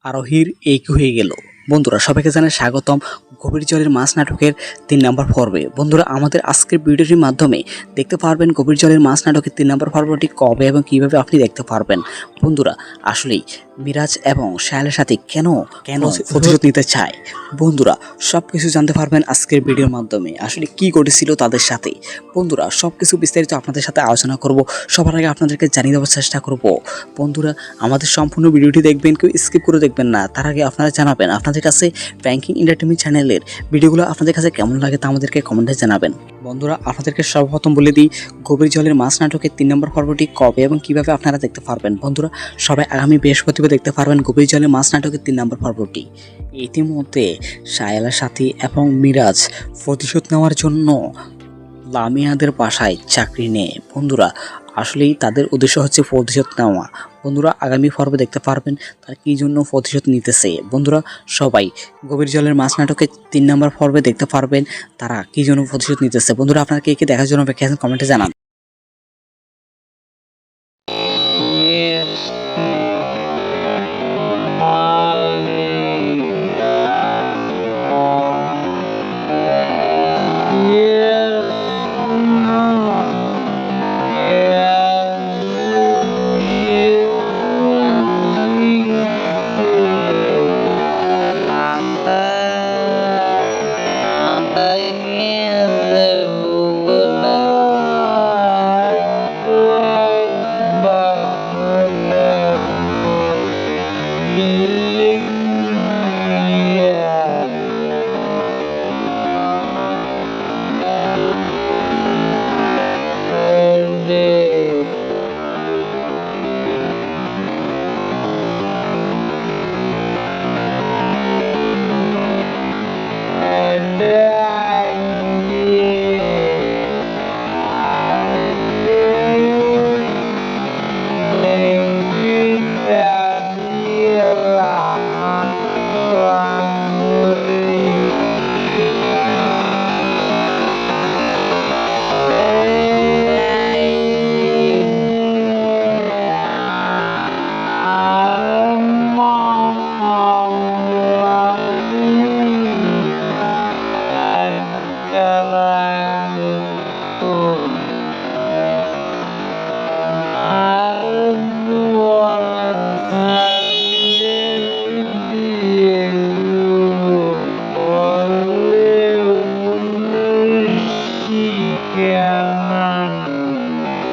আরোহীর এক হয়ে গেল। বন্ধুরা সবাইকে জানাই স্বাগতম গভীর জলের মাছ নাটকের ৩ নম্বর পর্বে। বন্ধুরা আমাদের আজকের ভিডিওটির মাধ্যমে দেখতে পারবেন গভীর জলের মাছ নাটকের ৩ নম্বর পর্বটি কবে এবং কিভাবে আপনি দেখতে পারবেন। বন্ধুরা আসলেই মিরাজ এবং শায়ালের সাথে কেন প্রতিশোধ নিতে চায়, বন্ধুরা সবকিছু জানতে পারবেন আজকের ভিডিওর মাধ্যমে। আসলে কি ঘটেছিল তাদের সাথে, বন্ধুরা সবকিছু বিস্তারিত আপনাদের সাথে আলোচনা করব। সবার আগে আপনাদেরকে জানিয়ে দেওয়ার চেষ্টা করব। বন্ধুরা আমাদের সম্পূর্ণ ভিডিওটি দেখবেন, কেউ স্কিপ করে দেখবেন না। তার আগে আপনারা জানাবেন আপনাদের কাছে ব্যাংকিং এন্টারটেইনমেন্ট চ্যানেলের ভিডিওগুলো আপনাদের কাছে কেমন লাগে তা আমাদেরকে কমেন্টে জানাবেন। বন্ধুরা আপনাদেরকে সর্বপ্রথম বলে দিই গভীর জলের মাছ নাটকের ৩ নম্বর পর্বটি কবে এবং কিভাবে আপনারা দেখতে পারবেন। বন্ধুরা সবাই আগামী বৃহস্পতিবার দেখতে পারবেন গভীর জলের মাছ নাটকের ৩ নম্বর পর্বটি। ইতিমধ্যে শায়লার সাথী এবং মিরাজ প্রতিশোধ নেওয়ার জন্য লামিয়াদের বাসায় চাকরি নেয়। বন্ধুরা আসলেই তাদের উদ্দেশ্য হচ্ছে প্রতিশোধ নেওয়া। বন্ধুরা আগামী পর্বে দেখতে পারবেন তারা কী জন্য প্রতিশোধ নিতেছে। বন্ধুরা সবাই গভীর জলের মাছ নাটকের ৩ নম্বর পর্বে দেখতে পারবেন তারা কী জন্য প্রতিশোধ নিতেছে। বন্ধুরা আপনারা কে কে দেখার জন্য অপেক্ষা আছেন কমেন্টে জানান।